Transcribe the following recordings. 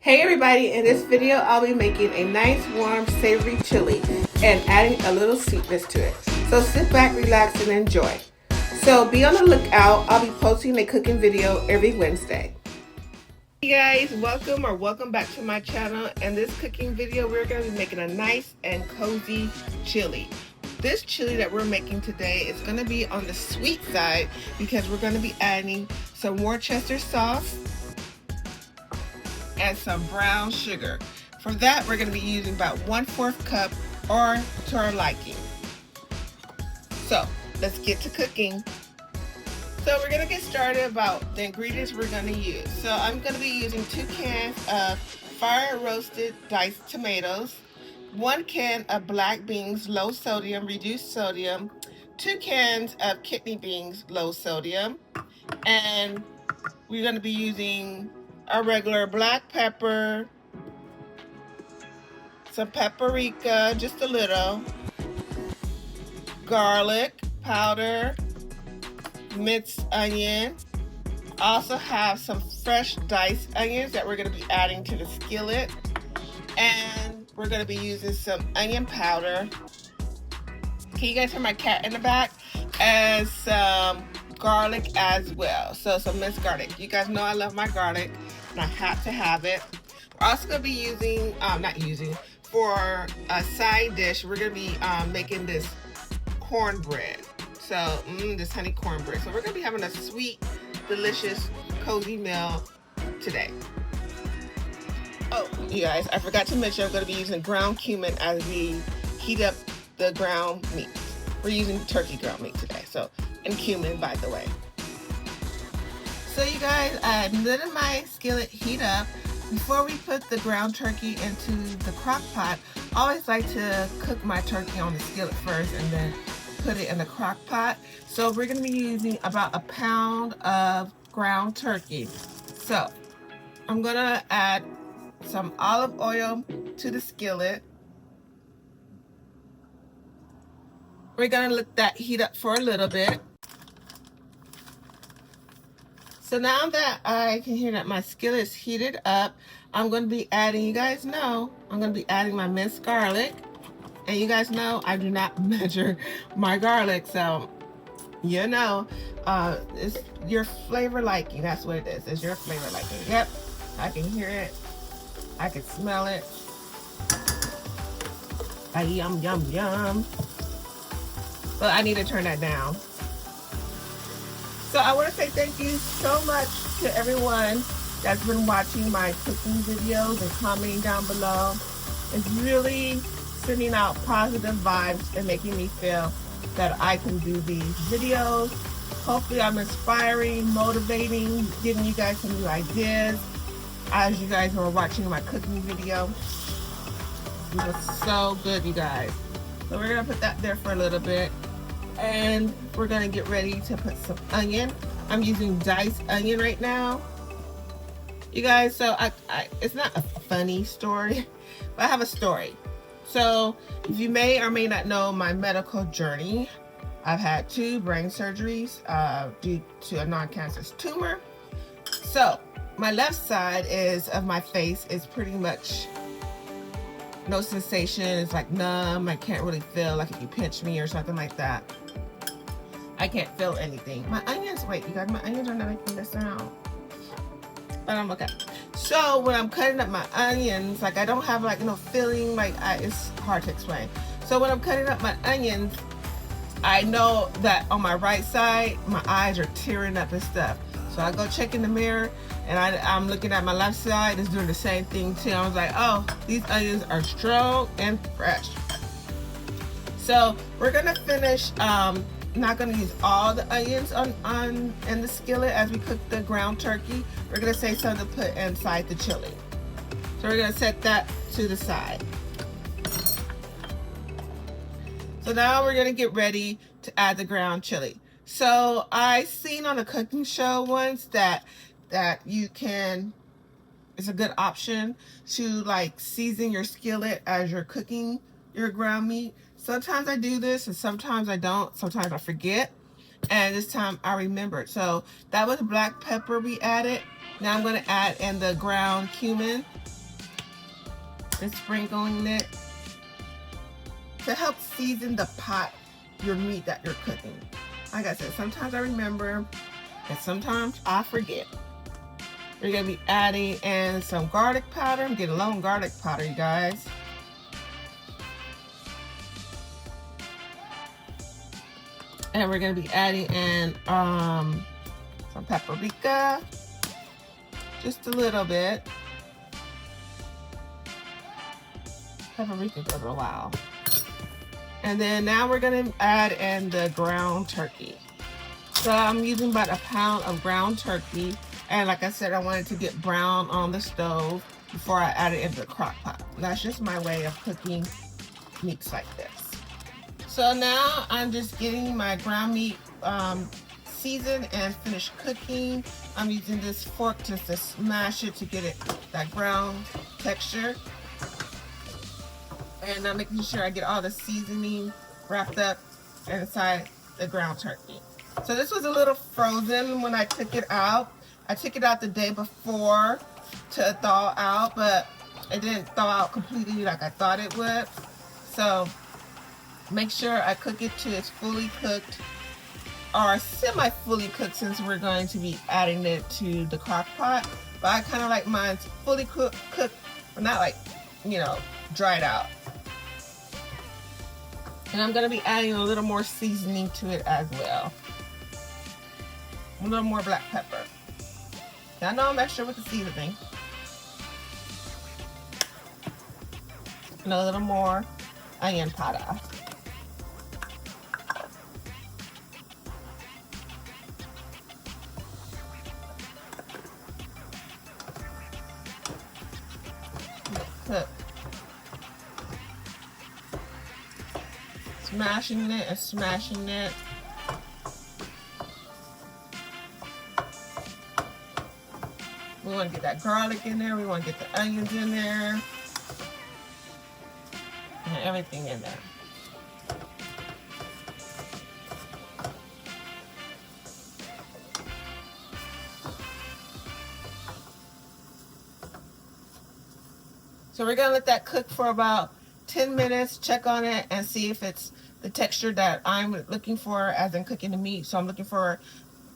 Hey everybody, in this video I'll be making a nice warm savory chili and adding a little sweetness to it. So sit back, relax, and enjoy. So be on the lookout. I'll be posting a cooking video every Wednesday. Hey guys, welcome back to my channel. In this cooking video we're going to be making a nice and cozy chili. This chili that we're making today is going to be on the sweet side because we're going to be adding some Worcestershire sauce and some brown sugar. For that, we're going to be using about 1/4 cup or to our liking. So let's get to cooking. So we're going to get started about the ingredients we're going to use. So I'm going to be using 2 cans of fire roasted diced tomatoes, 1 can of black beans, low sodium, reduced sodium, 2 cans of kidney beans, low sodium, and we're going to be using a regular black pepper, some paprika, just a little, garlic powder, minced onion. Also have some fresh diced onions that we're going to be adding to the skillet, and we're going to be using some onion powder. Can you guys hear my cat in the back? And some garlic as well. So some minced garlic. You guys know I love my garlic and I have to have it. We're also going to be using, for a side dish, we're going to be making this cornbread. So this honey cornbread. So we're going to be having a sweet, delicious, cozy meal today. Oh, you guys, I forgot to mention I'm going to be using ground cumin as we heat up the ground meat. We're using turkey ground meat today, so, and cumin, by the way. So you guys, I letting my skillet heat up. Before we put the ground turkey into the crock pot, I always like to cook my turkey on the skillet first and then put it in the crock pot. So we're going to be using about 1 pound of ground turkey. So I'm going to add some olive oil to the skillet. We're going to let that heat up for a little bit. So now that I can hear that my skillet is heated up, I'm going to be adding, you guys know, I'm going to be adding my minced garlic. And you guys know I do not measure my garlic, so you know, it's your flavor liking. That's what it is. It's your flavor liking. Yep, I can hear it. I can smell it. Yum, yum, yum. But I need to turn that down. So I want to say thank you so much to everyone that's been watching my cooking videos and commenting down below. It's really sending out positive vibes and making me feel that I can do these videos. Hopefully I'm inspiring, motivating, giving you guys some new ideas as you guys are watching my cooking video. It was so good, you guys. So we're going to put that there for a little bit. And we're going to get ready to put some onion. I'm using diced onion right now. You guys, so it's not a funny story, but I have a story. So if you may or may not know my medical journey, I've had 2 brain surgeries due to a non-cancerous tumor. So my left side of my face is pretty much no sensation. It's like numb. I can't really feel like if you pinch me or something like that. I can't feel anything. My onions, wait, you guys, my onions are not making this sound. But I'm okay. So when I'm cutting up my onions, like I don't have like no feeling, like it's hard to explain. So when I'm cutting up my onions, I know that on my right side, my eyes are tearing up and stuff. So I go check in the mirror and I'm looking at my left side, it's doing the same thing too. I was like, oh, these onions are strong and fresh. So we're gonna finish, not gonna use all the onions in the skillet as we cook the ground turkey. We're gonna save some to put inside the chili. So we're gonna set that to the side. So now we're gonna get ready to add the ground chili. So I seen on a cooking show once that you can, it's a good option to like season your skillet as you're cooking your ground meat. Sometimes I do this and sometimes I don't. Sometimes I forget. And this time I remembered. So that was black pepper we added. Now I'm going to add in the ground cumin. and sprinkling it to help season the pot, your meat that you're cooking. Like I said, sometimes I remember and sometimes I forget. We're gonna be adding in some garlic powder. I'm getting low on garlic powder, you guys. And we're gonna be adding in some paprika, just a little bit. Paprika goes a while. And then now we're gonna add in the ground turkey. So I'm using about a pound of ground turkey. And like I said, I wanted to get brown on the stove before I add it into the crock pot. That's just my way of cooking meats like this. So now I'm just getting my ground meat seasoned and finished cooking. I'm using this fork just to smash it to get it that brown texture. And I'm making sure I get all the seasoning wrapped up inside the ground turkey. So this was a little frozen when I took it out. I took it out the day before to thaw out, but it didn't thaw out completely like I thought it would. So make sure I cook it till it's fully cooked, or semi-fully cooked, since we're going to be adding it to the crock pot. But I kind of like mine fully cooked, but not like, you know, dried out. And I'm going to be adding a little more seasoning to it as well. A little more black pepper. Now I know I'm extra with the seasoning. And a little more onion powder. Cook. Smashing it and smashing it. We want to get that garlic in there. We want to get the onions in there. And everything in there. So we're going to let that cook for about 10 minutes, check on it, and see if it's the texture that I'm looking for as in cooking the meat. So I'm looking for it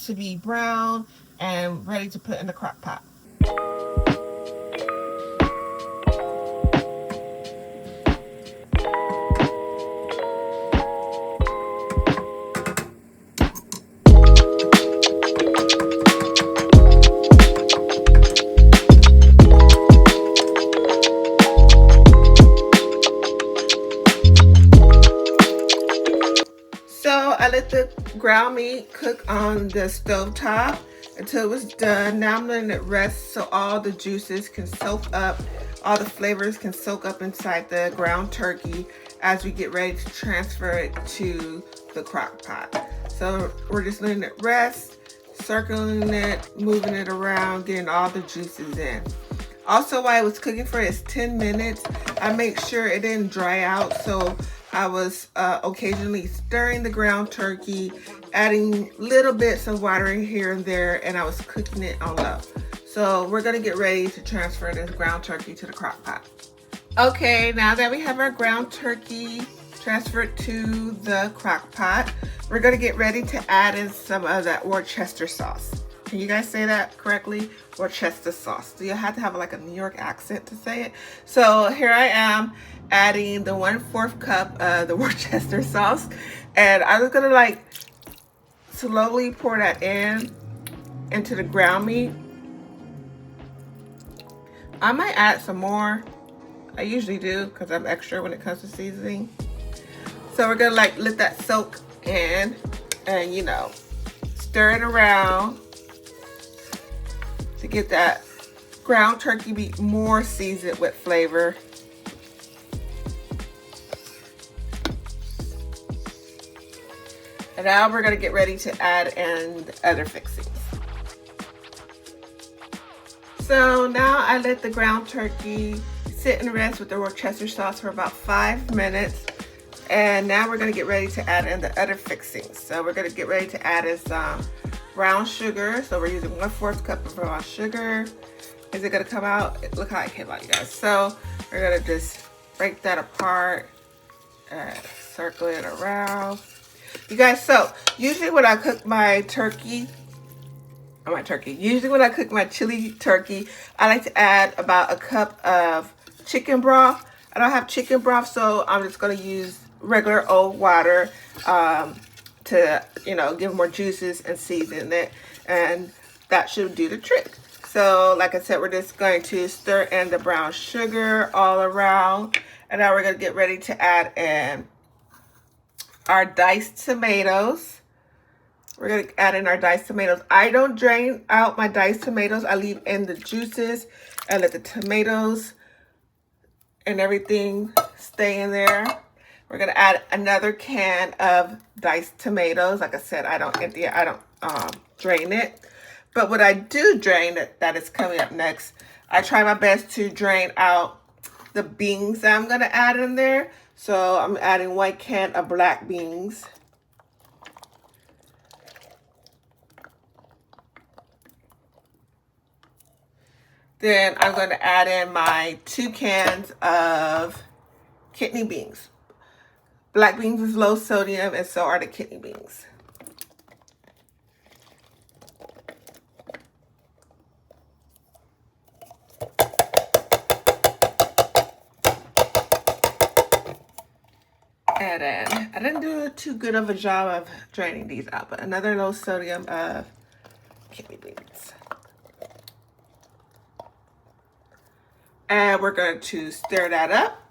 to be brown and ready to put in the crock pot. I let the ground meat cook on the stove top until it was done. Now I'm letting it rest so all the juices can soak up, all the flavors can soak up inside the ground turkey as we get ready to transfer it to the crock pot. So we're just letting it rest, circling it, moving it around, getting all the juices in. Also, while I was cooking for it, 10 minutes, I make sure it didn't dry out, so I was occasionally stirring the ground turkey, adding little bits of water here and there, and I was cooking it on low. So we're gonna get ready to transfer this ground turkey to the crock pot. Okay, now that we have our ground turkey transferred to the crock pot, we're gonna get ready to add in some of that Worcestershire sauce. Can you guys say that correctly? Worcestershire sauce. So you have to have like a New York accent to say it. So here I am adding the 1/4 cup of the Worcestershire sauce. And I'm just gonna like slowly pour that into the ground meat. I might add some more. I usually do because I'm extra when it comes to seasoning. So we're gonna like let that soak in and, you know, stir it around to get that ground turkey meat more seasoned with flavor. And now we're gonna get ready to add in the other fixings. So now I let the ground turkey sit and rest with the Worcestershire sauce for about 5 minutes. And now we're gonna get ready to add in the other fixings. So we're gonna get ready to add in some brown sugar. So we're using 1/4 cup of brown sugar. Is it gonna come out? Look how it came out, you guys. So we're gonna just break that apart and circle it around. You guys, so usually when I cook my turkey, usually when I cook my chili turkey, I like to add about a cup of chicken broth. I don't have chicken broth, so I'm just gonna use regular old water to, you know, give more juices and season it, and that should do the trick. So like I said, we're just going to stir in the brown sugar all around, and now we're gonna get ready to add in our diced tomatoes. We're gonna add in our diced tomatoes. I don't drain out my diced tomatoes. I leave in the juices and let the tomatoes and everything stay in there. We're gonna add another can of diced tomatoes. Like I said, I don't empty it, I don't drain it. But what I do drain, that is coming up next, I try my best to drain out the beans that I'm gonna add in there. So I'm adding 1 can of black beans. Then I'm going to add in my 2 cans of kidney beans. Black beans is low sodium, and so are the kidney beans. And then I didn't do too good of a job of draining these out, but another low sodium of kidney beans. And we're going to stir that up.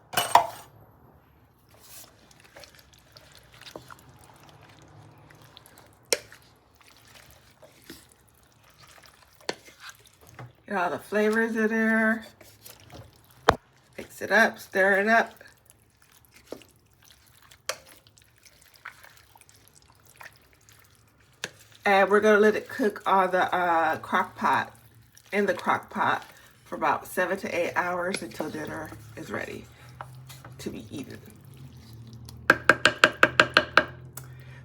Get all the flavors in there. Mix it up, stir it up. And we're gonna let it cook on the crock pot, in the crock pot, for about 7 to 8 hours until dinner is ready to be eaten.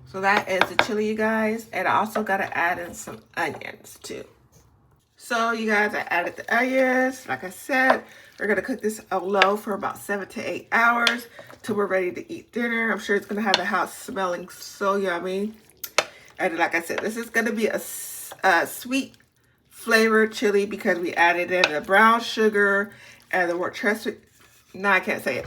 So that is the chili, you guys. And I also gotta add in some onions too. So you guys, I added the onions. Like I said, we're gonna cook this on low for about 7 to 8 hours till we're ready to eat dinner. I'm sure it's gonna have the house smelling so yummy. And like I said, this is gonna be a sweet flavored chili because we added in the brown sugar and the Worcestershire. No, I can't say it.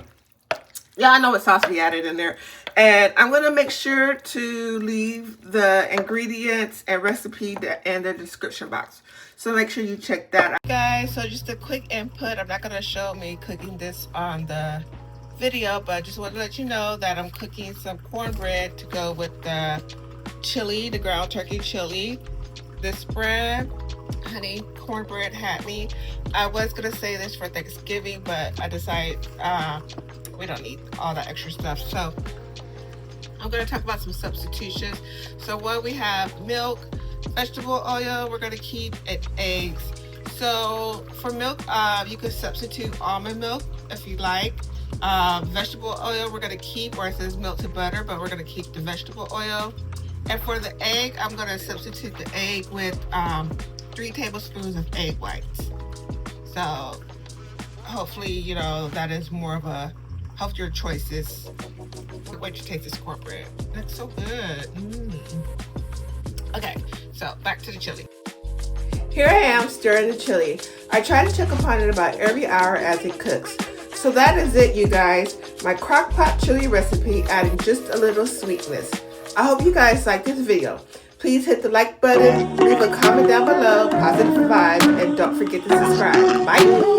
Yeah, I know what sauce we added in there. And I'm gonna make sure to leave the ingredients and recipe in the description box. So make sure you check that out. Guys, so just a quick input. I'm not gonna show me cooking this on the video, but I just want to let you know that I'm cooking some cornbread to go with the chili, the ground turkey chili. This bread, honey, cornbread had me. I was gonna say this for Thanksgiving, but I decided we don't need all that extra stuff. So I'm gonna talk about some substitutions. So one, we have milk, vegetable oil, we're gonna keep, and eggs. So for milk, you could substitute almond milk if you like. Vegetable oil, we're gonna keep, or it says melted butter, but we're gonna keep the vegetable oil. And for the egg, I'm gonna substitute the egg with 3 tablespoons of egg whites. So hopefully, you know, that is more of a healthier choices. The way you taste this cornbread. That's so good. Okay, so back to the chili. Here I am stirring the chili. I try to check upon it about every hour as it cooks. So that is it, you guys. My crock pot chili recipe, adding just a little sweetness. I hope you guys like this video. Please hit the like button, leave a comment down below, positive vibes, and don't forget to subscribe. Bye!